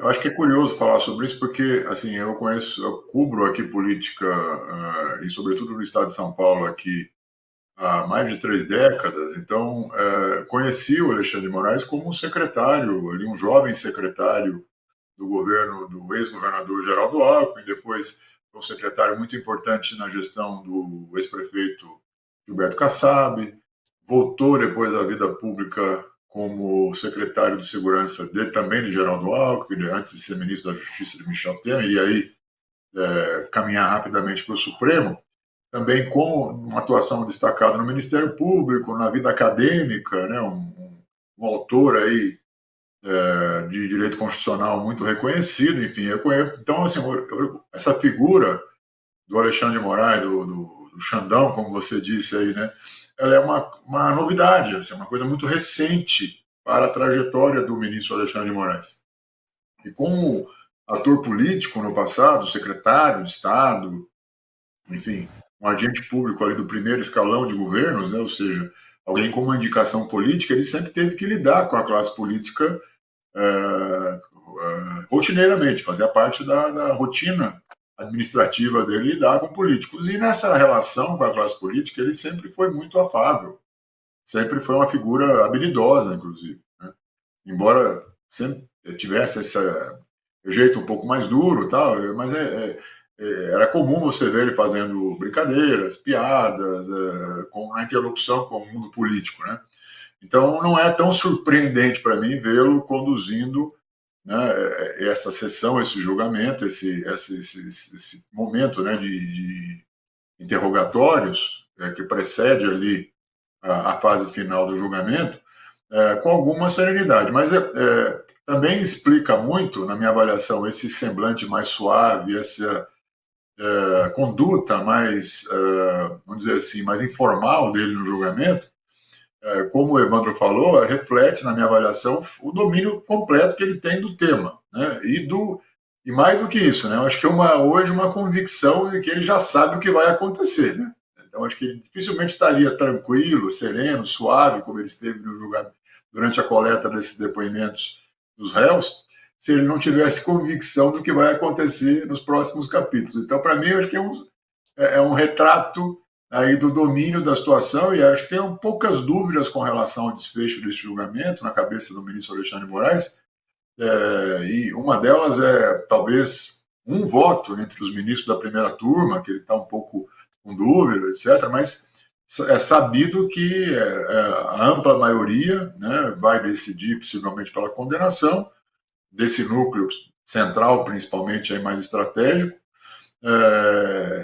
eu acho que é curioso falar sobre isso, porque assim, eu cubro aqui política, e sobretudo no estado de São Paulo aqui, há mais de 3 décadas. Então, conheci o Alexandre de Moraes como um secretário, ali, um jovem secretário do governo do ex-governador Geraldo Alckmin, depois foi um secretário muito importante na gestão do ex-prefeito Gilberto Kassab, voltou depois à vida pública como secretário de segurança também de Geraldo Alckmin, antes de ser ministro da Justiça de Michel Temer, e aí caminhar rapidamente para o Supremo, também com uma atuação destacada no Ministério Público, na vida acadêmica, né, um autor aí de direito constitucional muito reconhecido, enfim, eu conheço. Então, assim, essa figura do Alexandre de Moraes, do Xandão, como você disse aí, né, ela é uma novidade, assim, uma coisa muito recente para a trajetória do ministro Alexandre de Moraes. E como ator político no passado, secretário de Estado, enfim, um agente público ali do primeiro escalão de governos, né, ou seja, alguém com uma indicação política, ele sempre teve que lidar com a classe política rotineiramente, fazia parte da rotina administrativa dele lidar com políticos. E nessa relação com a classe política, ele sempre foi muito afável, sempre foi uma figura habilidosa, inclusive, né? Embora sempre tivesse esse jeito um pouco mais duro, tal, mas era comum você ver ele fazendo brincadeiras, piadas, na interlocução com o mundo político, né? Então não é tão surpreendente para mim vê-lo conduzindo, né, essa sessão, esse julgamento, esse momento, né, de interrogatórios que precede ali a fase final do julgamento, com alguma serenidade. Mas também explica muito, na minha avaliação, esse semblante mais suave, essa conduta mais, vamos dizer assim, mais informal dele no julgamento, como o Evandro falou, reflete, na minha avaliação, o domínio completo que ele tem do tema, né? E mais do que isso, né? Eu acho que hoje uma convicção de que ele já sabe o que vai acontecer, né? Então, acho que ele dificilmente estaria tranquilo, sereno, suave, como ele esteve no julgamento, durante a coleta desses depoimentos dos réus, se ele não tivesse convicção do que vai acontecer nos próximos capítulos. Então, para mim, eu acho que é um retrato aí do domínio da situação, e acho que tem poucas dúvidas com relação ao desfecho desse julgamento na cabeça do ministro Alexandre de Moraes, e uma delas é talvez um voto entre os ministros da primeira turma, que ele está um pouco com dúvida, etc., mas é sabido que a ampla maioria, né, vai decidir possivelmente pela condenação desse núcleo central, principalmente aí mais estratégico.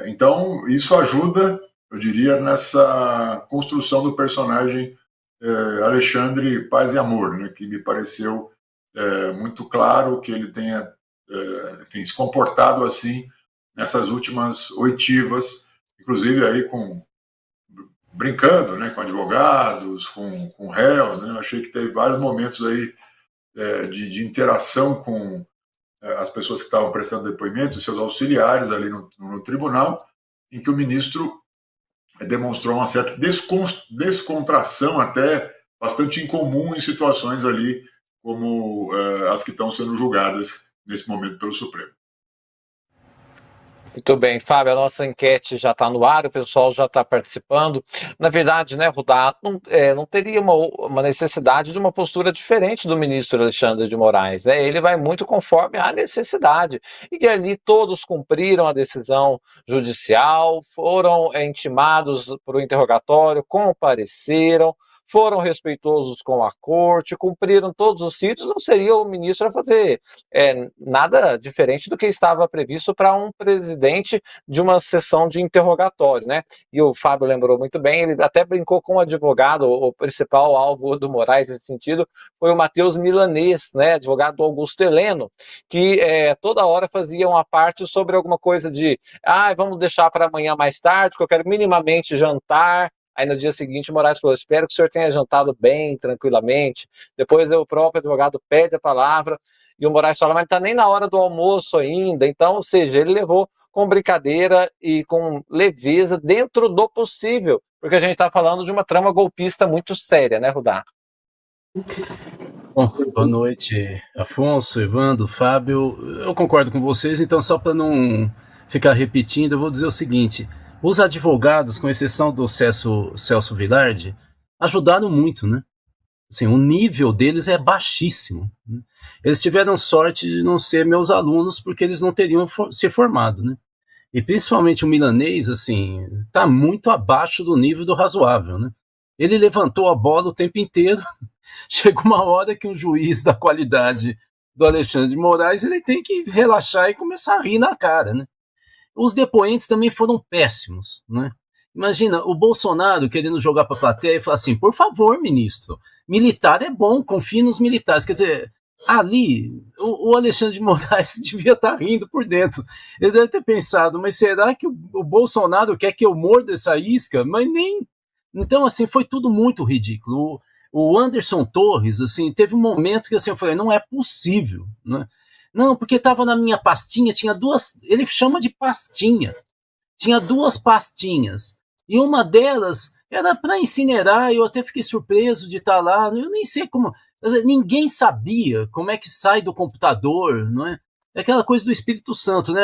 Então, isso ajuda, eu diria, nessa construção do personagem Alexandre Paz e Amor, né, que me pareceu muito claro que ele tenha enfim, se comportado assim nessas últimas oitivas, inclusive aí brincando, né, com advogados, com réus, né. Eu achei que teve vários momentos aí de interação com as pessoas que estavam prestando depoimento, seus auxiliares ali no tribunal, em que o ministro demonstrou uma certa descontração, até bastante incomum em situações ali como as que estão sendo julgadas nesse momento pelo Supremo. Muito bem, Fábio, a nossa enquete já está no ar, o pessoal já está participando. Na verdade, né, Rudá, não teria uma necessidade de uma postura diferente do ministro Alexandre de Moraes, né? Ele vai muito conforme a necessidade, e ali todos cumpriram a decisão judicial, foram intimados para o interrogatório, compareceram, foram respeitosos com a corte, cumpriram todos os ritos, não seria o ministro a fazer nada diferente do que estava previsto para um presidente de uma sessão de interrogatório, né? E o Fábio lembrou muito bem, ele até brincou com o advogado, o principal alvo do Moraes nesse sentido foi o Matheus Milanês, né? Advogado do Augusto Heleno, que toda hora fazia uma parte sobre alguma coisa de vamos deixar para amanhã mais tarde, porque eu quero minimamente jantar. Aí no dia seguinte o Moraes falou, espero que o senhor tenha jantado bem, tranquilamente. Depois o próprio advogado pede a palavra e o Moraes fala, mas não está nem na hora do almoço ainda. Então, ou seja, ele levou com brincadeira e com leveza dentro do possível, porque a gente está falando de uma trama golpista muito séria, né, Rudá? Bom, boa noite, Afonso, Evandro, Fábio. Eu concordo com vocês, então só para não ficar repetindo, eu vou dizer o seguinte: os advogados, com exceção do Celso Vilardi, ajudaram muito, né? Assim, o nível deles é baixíssimo, né? Eles tiveram sorte de não ser meus alunos, porque eles não teriam se formado, né? E principalmente o Milanês, assim, está muito abaixo do nível do razoável, né? Ele levantou a bola o tempo inteiro. Chega uma hora que um juiz da qualidade do Alexandre de Moraes, ele tem que relaxar e começar a rir na cara, né? Os depoentes também foram péssimos, né? Imagina, o Bolsonaro querendo jogar para a plateia e falar assim, por favor, ministro, militar é bom, confie nos militares. Quer dizer, ali, o Alexandre de Moraes devia estar rindo por dentro. Ele deve ter pensado, mas será que o Bolsonaro quer que eu morda essa isca? Mas nem... Então, assim, foi tudo muito ridículo. O Anderson Torres, assim, teve um momento que assim, eu falei, não é possível, né? Não, porque estava na minha pastinha, tinha duas, ele chama de pastinha, tinha duas pastinhas, e uma delas era para incinerar, eu até fiquei surpreso de estar lá, eu nem sei como, ninguém sabia como é que sai do computador, não é? É aquela coisa do Espírito Santo, né?